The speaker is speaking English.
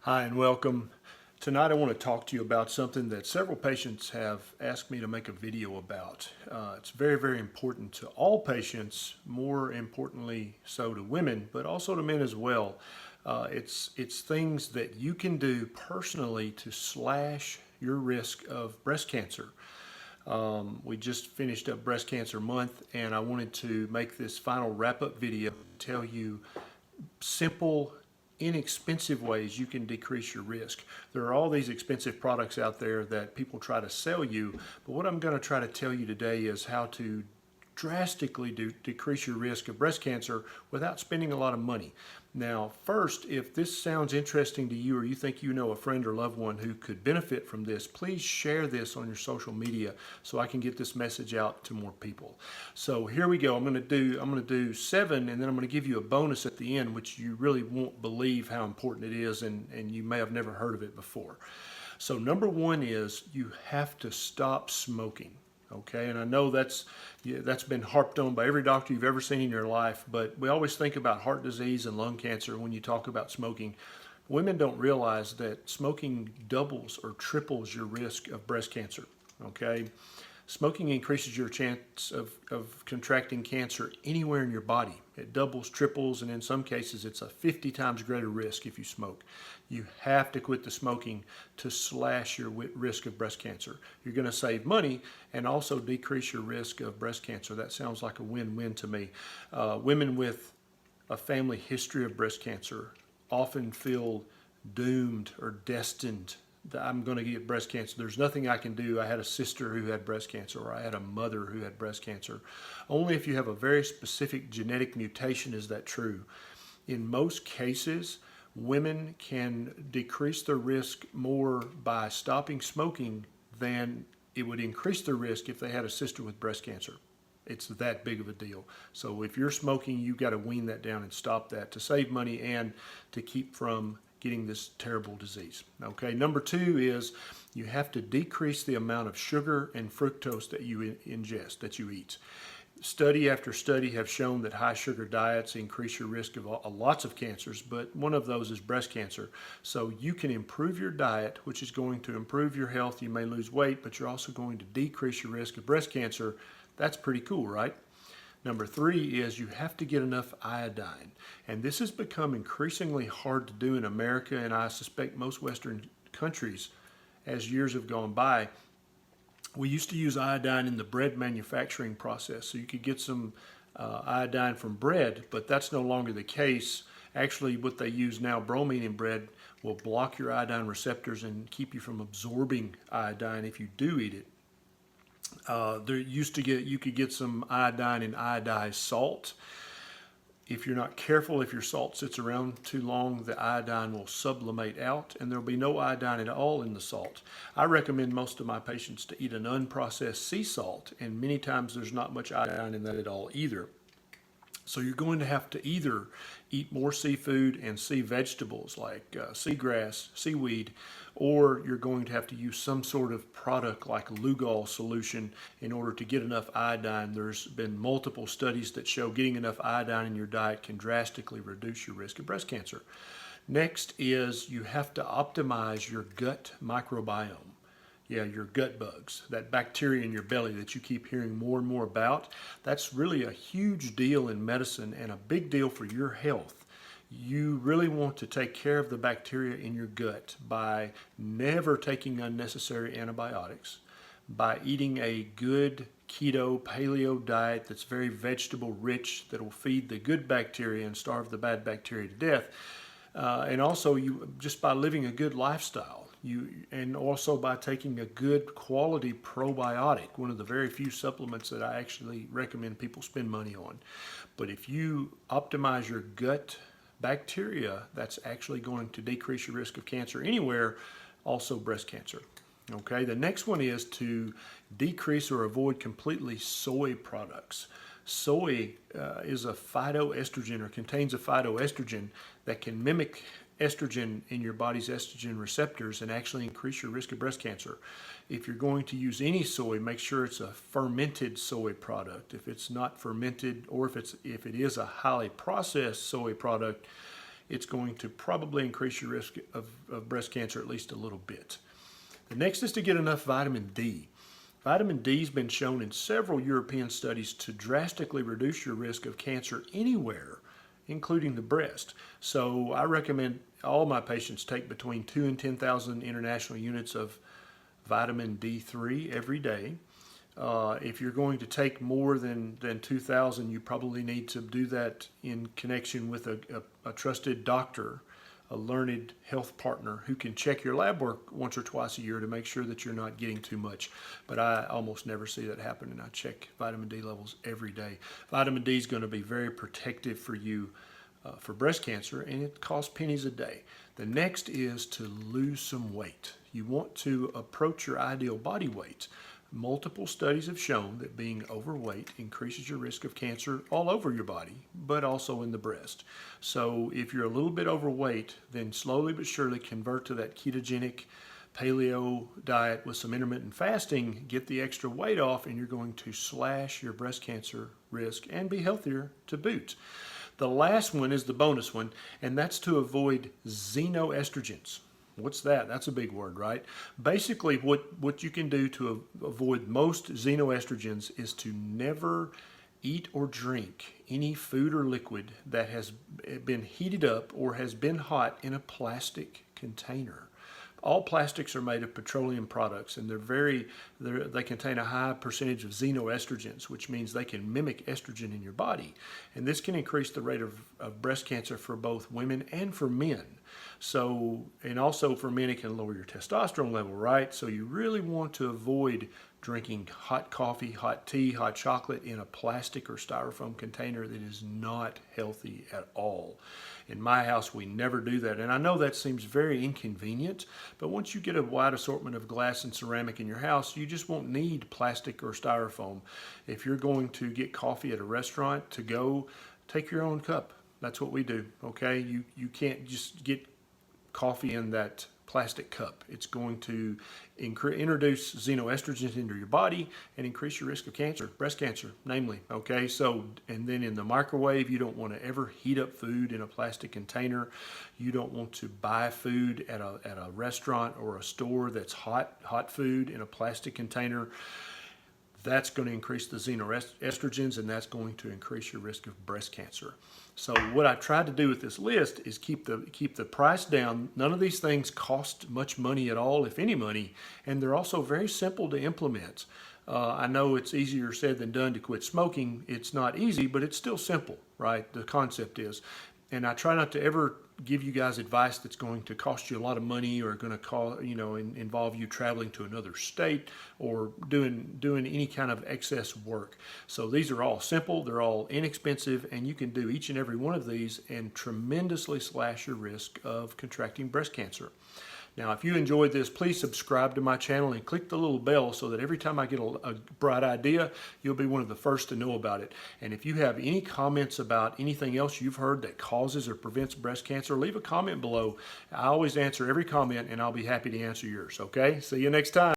Hi and welcome. Tonight I want to talk to you about something that several patients have asked me to make a video about. It's very, very important to all patients, more importantly so to women, but also to men as well. It's things that you can do personally to slash your risk of breast cancer. We just finished up Breast Cancer Month, and I wanted to make this final wrap-up video, tell you simple, inexpensive ways you can decrease your risk. There are all these expensive products out there that people try to sell you, but what I'm going to try to tell you today is how to drastically decrease your risk of breast cancer without spending a lot of money. Now, first, if this sounds interesting to you or you think you know a friend or loved one who could benefit from this, please share this on your social media so I can get this message out to more people. So here we go. I'm going to do 7, and then I'm going to give you a bonus at the end, which you really won't believe how important it is, and you may have never heard of it before. So number 1 is you have to stop smoking. Okay, and I know that's been harped on by every doctor you've ever seen in your life, but we always think about heart disease and lung cancer when you talk about smoking. Women don't realize that smoking doubles or triples your risk of breast cancer. Okay, smoking increases your chance of contracting cancer anywhere in your body. It doubles, triples, and in some cases it's a 50 times greater risk if you smoke. You have to quit the smoking to slash your risk of breast cancer. You're going to save money and also decrease your risk of breast cancer. That sounds like a win-win to me. Women with a family history of breast cancer often feel doomed or destined that I'm going to get breast cancer. There's nothing I can do. I had a sister who had breast cancer, or I had a mother who had breast cancer. Only if you have a very specific genetic mutation is that true. In most cases, women can decrease their risk more by stopping smoking than it would increase their risk if they had a sister with breast cancer. It's that big of a deal. So if you're smoking, you've got to wean that down and stop that to save money and to keep from getting this terrible disease. Okay, number 2 is you have to decrease the amount of sugar and fructose that you ingest, that you eat. Study after study have shown that high sugar diets increase your risk of lots of cancers, but one of those is breast cancer. So you can improve your diet, which is going to improve your health. You may lose weight, but you're also going to decrease your risk of breast cancer. That's pretty cool, right? Number 3 is you have to get enough iodine. And this has become increasingly hard to do in America, and I suspect most Western countries as years have gone by. We used to use iodine in the bread manufacturing process, so you could get some iodine from bread, but that's no longer the case. Actually, what they use now, bromine in bread, will block your iodine receptors and keep you from absorbing iodine if you do eat it. You could get some iodine in iodized salt. If you're not careful, if your salt sits around too long, the iodine will sublimate out and there'll be no iodine at all in the salt. I recommend most of my patients to eat an unprocessed sea salt, and many times there's not much iodine in that at all either. So you're going to have to either eat more seafood and sea vegetables like seagrass, seaweed, or you're going to have to use some sort of product like Lugol solution in order to get enough iodine. There's been multiple studies that show getting enough iodine in your diet can drastically reduce your risk of breast cancer. Next is you have to optimize your gut microbiome. Yeah, your gut bugs, that bacteria in your belly that you keep hearing more and more about. That's really a huge deal in medicine and a big deal for your health. You really want to take care of the bacteria in your gut by never taking unnecessary antibiotics, by eating a good keto, paleo diet that's very vegetable rich, that will feed the good bacteria and starve the bad bacteria to death. And also just by living a good lifestyle. And also by taking a good quality probiotic, one of the very few supplements that I actually recommend people spend money on. But if you optimize your gut bacteria, that's actually going to decrease your risk of cancer anywhere, also breast cancer. Okay, the next one is to decrease or avoid completely soy products. Soy is a phytoestrogen, or contains a phytoestrogen that can mimic estrogen in your body's estrogen receptors and actually increase your risk of breast cancer. If you're going to use any soy, make sure it's a fermented soy product. If it's not fermented, or if it is a highly processed soy product, it's going to probably increase your risk of breast cancer at least a little bit. The next is to get enough vitamin D. Vitamin D has been shown in several European studies to drastically reduce your risk of cancer anywhere, including the breast. So I recommend all my patients take between 2 and 10,000 international units of vitamin D3 every day. If you're going to take more than 2,000, you probably need to do that in connection with a trusted doctor, a learned health partner who can check your lab work once or twice a year to make sure that you're not getting too much. But I almost never see that happen, and I check vitamin D levels every day. Vitamin D is going to be very protective for you for breast cancer, and it costs pennies a day. The next is to lose some weight. You want to approach your ideal body weight. Multiple studies have shown that being overweight increases your risk of cancer all over your body, but also in the breast. So if you're a little bit overweight, then slowly but surely convert to that ketogenic paleo diet with some intermittent fasting, get the extra weight off, and you're going to slash your breast cancer risk and be healthier to boot. The last one is the bonus one, and that's to avoid xenoestrogens. What's that? That's a big word, right? Basically, what you can do to avoid most xenoestrogens is to never eat or drink any food or liquid that has been heated up or has been hot in a plastic container. All plastics are made of petroleum products, and they contain a high percentage of xenoestrogens, which means they can mimic estrogen in your body. And this can increase the rate of breast cancer for both women and for men. So, and also for men, it can lower your testosterone level, right? So you really want to avoid drinking hot coffee, hot tea, hot chocolate in a plastic or styrofoam container that is not healthy at all. In my house, we never do that. And I know that seems very inconvenient, but once you get a wide assortment of glass and ceramic in your house, you just won't need plastic or styrofoam. If you're going to get coffee at a restaurant to go, take your own cup. That's what we do, okay? You can't just get coffee in that plastic cup. It's going to introduce xenoestrogens into your body and increase your risk of cancer, breast cancer, namely. Okay, so, and then in the microwave, you don't want to ever heat up food in a plastic container. You don't want to buy food at a restaurant or a store that's hot food in a plastic container. That's going to increase the xenoestrogens, and that's going to increase your risk of breast cancer. So what I tried to do with this list is keep the price down. None of these things cost much money at all, if any money, and they're also very simple to implement. I know it's easier said than done to quit smoking. It's not easy, but it's still simple, right? The concept is. And I try not to ever give you guys advice that's going to cost you a lot of money or going to involve you traveling to another state or doing any kind of excess work. So these are all simple, they're all inexpensive, and you can do each and every one of these and tremendously slash your risk of contracting breast cancer. Now, if you enjoyed this, please subscribe to my channel and click the little bell so that every time I get a bright idea, you'll be one of the first to know about it. And if you have any comments about anything else you've heard that causes or prevents breast cancer, leave a comment below. I always answer every comment, and I'll be happy to answer yours, okay? See you next time.